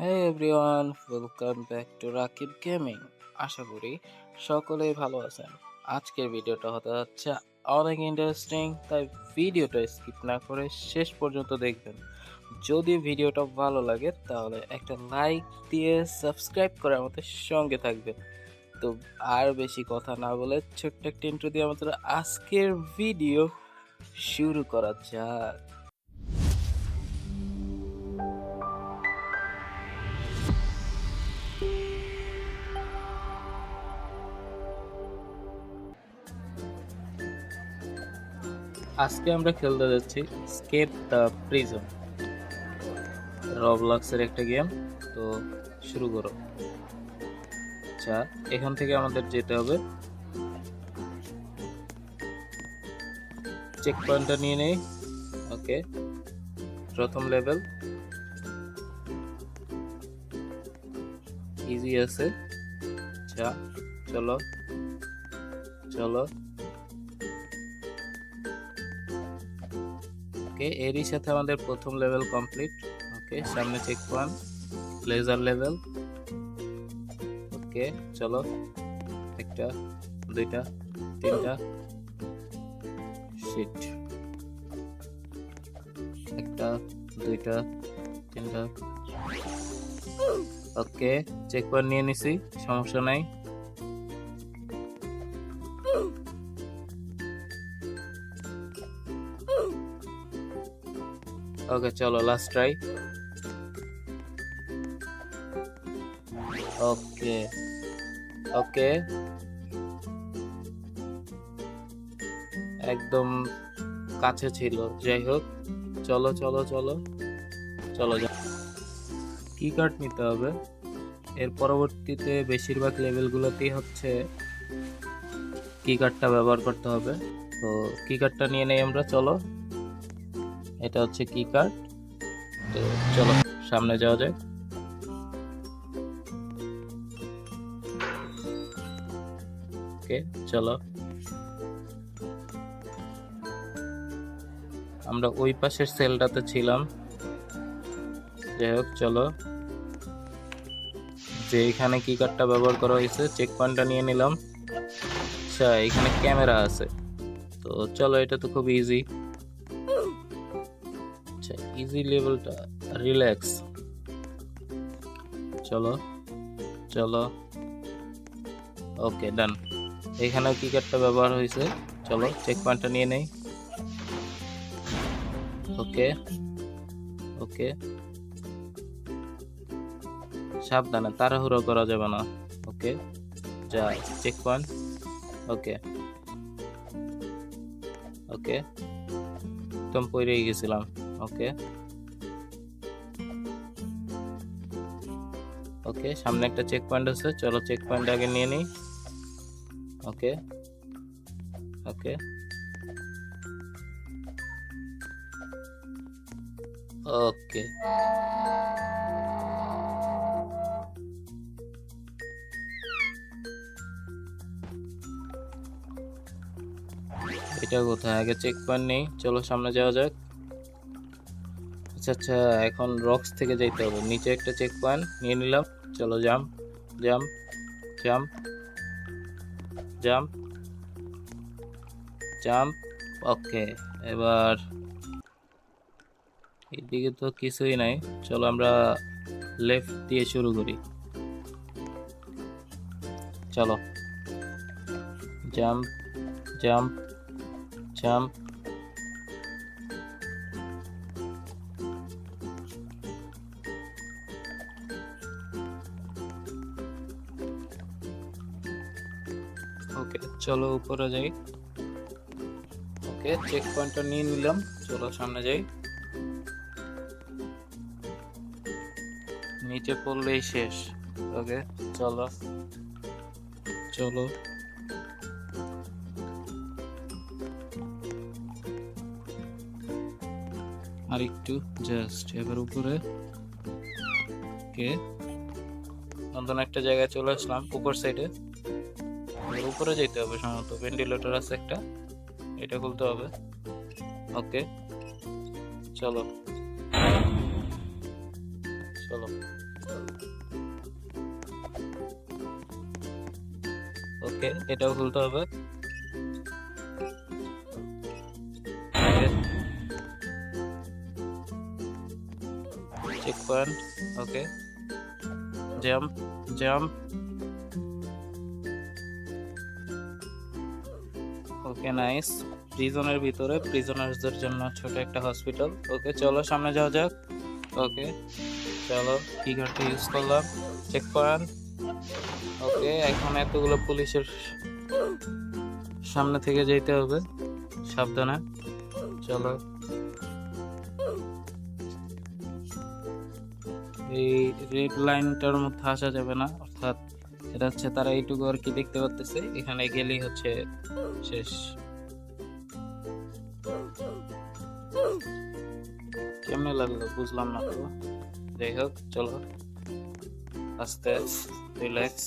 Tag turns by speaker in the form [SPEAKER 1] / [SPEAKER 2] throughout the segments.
[SPEAKER 1] Hey everyone, welcome back to Rakib gaming. আশা করি সকলেই ভালো আছেন। আজকের ভিডিওটা হতে যাচ্ছে অনেক ইন্টারেস্টিং, তাই ভিডিওটা স্কিপ না করে শেষ পর্যন্ত দেখবেন। যদি ভিডিওটা ভালো লাগে তাহলে একটা লাইক দিয়ে সাবস্ক্রাইব করে আমাদের সঙ্গে থাকবেন। তো আর বেশি কথা না বলে ছোট্ট একটা ইন্ট্রো দিয়ে আমাদের আজকের ভিডিও শুরু করা যাক। আজকে আমরা খেলতে যাচ্ছি স্কেপ দ্য প্রিজন, রবলক্সের একটা গেম। তো শুরু করো। আচ্ছা, এখান থেকে আমাদের যেতে হবে। চেক পয়েন্টটা নিয়ে নেই। ওকে, প্রথম লেভেল ইজি আছে। আচ্ছা, চলো চলো। ওকে, এরই সাথে আমাদের প্রথম লেভেল কমপ্লিট। ওকে, সামনে check point, laser level. Okay, চলো। একটা, দুইটা, তিনটা, শিট। একটা, দুইটা, তিনটা। ওকে, চেক পয়েন্ট নিয়ে নিছি, সমস্যা নাই। ওকে, চলো লাস্ট ট্রাই। ওকে ওকে, একদম কাছে ছিল। যাই হোক, চলো চলো চলো চলো। কি কার্ড নিতে হবে। এর পরবর্তীতে বেশিরভাগ লেভেলগুলোতেই হচ্ছে কি কার্ডটা ব্যবহার করতে হবে। তো কি কার্ডটা নিয়ে নেই আমরা। চলো, এটা হচ্ছে কি কার্ড। তো চলো সামনে যাওয়া যাক। ওকে, চলো। আমরা ওই পাশের সেলটাতে ছিলাম। যাই হোক, চলো। যে এখানে কি কার্ডটা ব্যবহার করা হয়েছে, চেক পয়েন্টটা নিয়ে নিলাম। আচ্ছা, এখানে ক্যামেরা আছে। তো চলো, এটা তো খুব ইজি। আচ্ছা, ইজি লেভেলটা রিল্যাক্স। চলো চলো। ওকে, ডান। এখানেও কি কার্ডটা ব্যবহার হয়েছে। চলো, চেক পয়েন্টটা নিয়ে নেই। ওকে ওকে, সাবধানে, তাড়াহুড়ো করা যাবে না। ওকে, যা, চেক পয়েন্ট। ওকে ওকে, একদম পড়েই গেছিলাম। ওকে ওকে, সামনে একটা চেক পয়েন্ট আছে। চলো, চেক পয়েন্ট আগে নিয়ে নিই। ওকে ওকে ওকে, এটা কোথায়, আগে চেক পয়েন্ট নেই। চলো সামনে যাওয়া যাক। আচ্ছা আচ্ছা, এখন রক্স থেকে যাইতে হবে। নিচে একটা চেক পয়েন্ট নিয়ে নিলাম। চলো, jump jump jump jump jump. Okay, এবার এদিকে তো কিছুই নাই। চলো আমরা লেফট দিয়ে শুরু করি। চলো, জাম্প জাম্প জাম্প। ওকে, চলো উপরে যাই। ওকে, চেক পয়েন্টটা নিয়ে নিলাম। চলো সামনে যাই। নিচে পড়লেই শেষ। ওকে, চলো চলো। আর একটু, জাস্ট এবার উপরে। ওকে, নতুন একটা জায়গায় চলে আসলাম, উপর সাইডে। উপরে যেতে হবে, সম্ভবত ভেন্টিলেটর আছে একটা, এটা খুলতে হবে। ওকে, চলো চলো। ওকে, এটাও খুলতে হবে। Check point. Okay, jump jump. Okay, nice. প্রিজনের ভিতরে প্রিজনার্সদের জন্য ছোট একটা হসপিটাল। ওকে, চলো সামনে যাওয়া যাক। ওকে, চলো কি কার্ডটা ইউজ করলাম। Check point. ওকে, এখন এতগুলো পুলিশের সামনে থেকে যেতে হবে, সাবধানে। চলো, এই রেড লাইনটার মধ্যে আসা যাবে না, অর্থাৎ এটা হচ্ছে তারা এইটুকু আর কি দেখতে পাচ্ছে, এখানে গেলেই হচ্ছে শেষ। কেমনে লাগলো বুঝলাম না তো, যাই হোক চলো আস্তে রিল্যাক্স।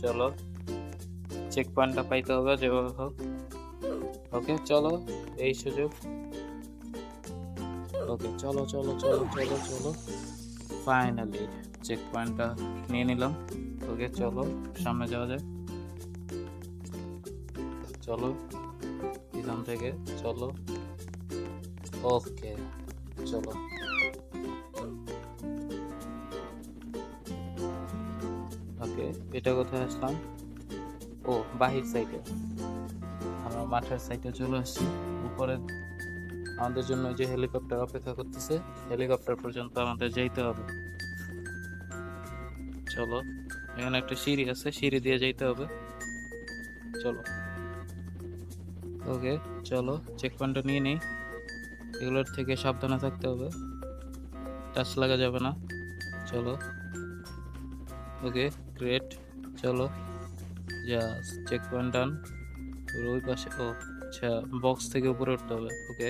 [SPEAKER 1] চলো চেক পয়েন্টটা পাইতে হবে যেভাবে হোক। ওকে, চলো এই সুযোগ। ওকে, চলো চলো চলো চলো চলো, ফাইনালি চেক পয়েন্টটা নিয়ে নিলাম। ওকে, চলো সামনে যাওয়া যায়। চলো এখান থেকে চলো। ওকে, চলো। ওকে, এটা কোথায় আসলাম? ও, বাহির সাইডে। আমরা মাঠের সাইডে চলে আসছি। উপরে আমাদের জন্য যে হেলিকপ্টার অপেক্ষা করতেছে, হেলিকপ্টার পর্যন্ত আমাদের যাইতে হবে। চলো, এখানে একটা সিঁড়ি আছে, সিঁড়ি দিয়ে যাইতে হবে। চলো। ওকে, চলো চেক পয়েন্টটা নিয়ে নেই। এগুলোর থেকে সাবধানে থাকতে হবে, টাচ লাগা যাবে না। চলো। ওকে, গ্রেট। চলো, জাস্ট চেক পয়েন্ট ডান। ওই পাশে, ও আচ্ছা, বক্স থেকে উপরে উঠতে হবে। ওকে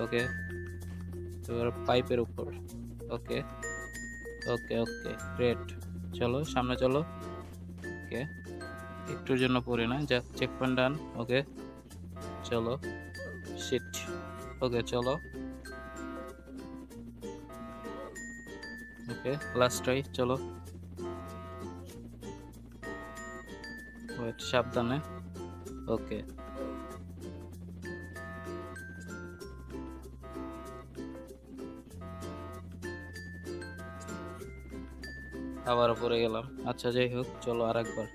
[SPEAKER 1] ওকে, এবার পাইপের উপর। ওকে ওকে ওকে, গ্রেট। চলো সামনে চলো। ওকে, একটুর জন্য পড়ি না, যা চেক পয়েন্ট ডান। ওকে, চলো। শিট। ওকে, চলো। ওকে, লাস্ট ট্রাই। চলো, ওয়েট, সাবধানে। ওকে, আবার পড়ে গেলাম। আচ্ছা, যাই হোক, চলো আর একবার।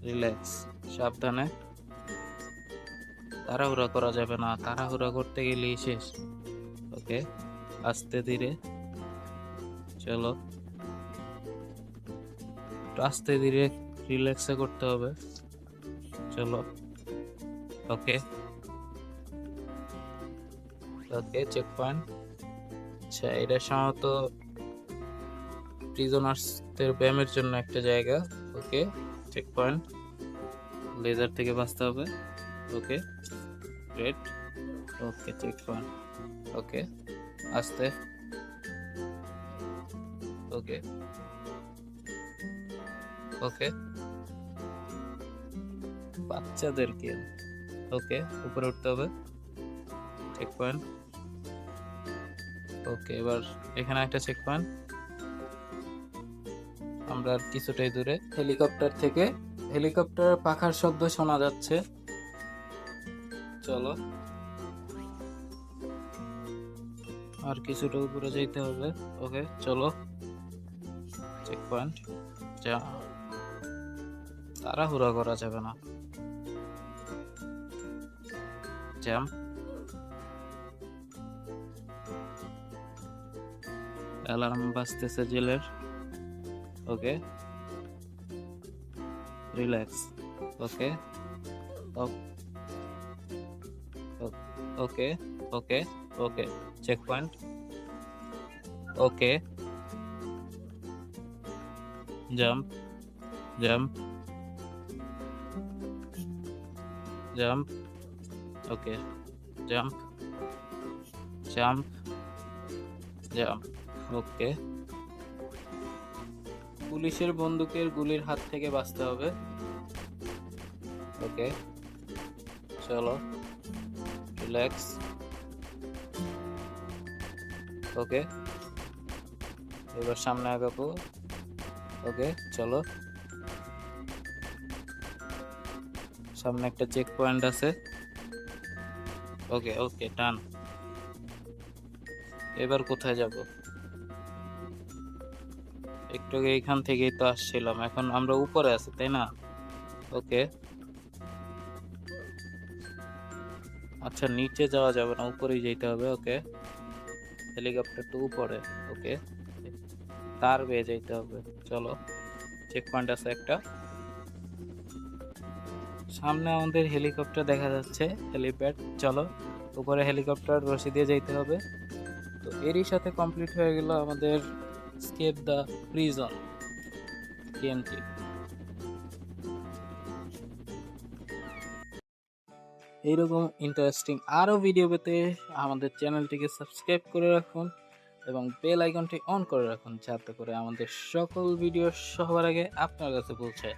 [SPEAKER 1] রিল্যাক্স, সাবধানে। তাড়াহুড়া করা যাবে না, তাড়াহুড়া করতে গেলেই শেষ। ওকে, আস্তে ধীরে। চলো, একটু আস্তে ধীরে রিল্যাক্সে করতে হবে। চলো। ওকে ওকে, চেক পয়েন্ট। আচ্ছা, এটা সম্ভবত প্রিজনার্সদের ব্যায়ামের জন্য একটা জায়গা। ওকে, চেক পয়েন্ট। লেজার থেকে বাঁচতে হবে। ওকে, গ্রেট। ওকে, চেক পয়েন্ট। ওকে, আস্তে। ওকে ওকে, বাচ্চাদের গেম। ওকে, উপরে উঠতে হবে। Check point. ওকে, এবার এখানে একটা চেক পয়েন্ট। আমরা আর কিছুটাই দূরে। হেলিকপ্টার থেকে হেলিকপ্টার পাখার শব্দ শোনা যাচ্ছে। চলো, আর কিছুটা উপরে যেতে হবে। ওকে, চলো। Checkpoint. যা, তাড়াহুড়া করা যাবে না। জাম্প। অ্যালার্ম বাজতেছে জেলের। Okay, relax. Okay okay okay okay, check point. Okay, jump jump jump. Okay, jump jump jump. Okay, পুলিশের বন্দুকের গুলির হাত থেকে বাঁচতে হবে। ওকে, চলো, রিল্যাক্স। ওকে এবার সামনে আগাবো। ওকে, চলো। সামনে একটা চেক পয়েন্ট আছে। ওকে ওকে, ডান। এবার কোথায় যাব? একটু আগে এখান থেকেই তো আসছিলাম, এখন আমরা উপরে আছি তাই না? ওকে, আচ্ছা নিচে যাওয়া যাবে না, উপরেই যেতে হবে। ওকে, হেলিকপ্টার তো উপরে। ওকে, তার বেয়ে যেতে হবে। চলো, চেক পয়েন্ট আছে একটা। সামনে আমাদের হেলিকপ্টার দেখা যাচ্ছে, হেলিপ্যাড। চলো, উপরে হেলিকপ্টার রশি দিয়ে যেতে হবে। তো এরই সাথে কমপ্লিট হয়ে গেল আমাদের স্কেপ দ্য প্রিজন গেমটি। এইরকম ইন্টারেস্টিং আরও ভিডিও পেতে আমাদের চ্যানেলটিকে সাবস্ক্রাইব করে রাখুন এবং বেল আইকনটি অন করে রাখুন, যাতে করে আমাদের সকল ভিডিও সবার আগে আপনার কাছে পৌঁছায়।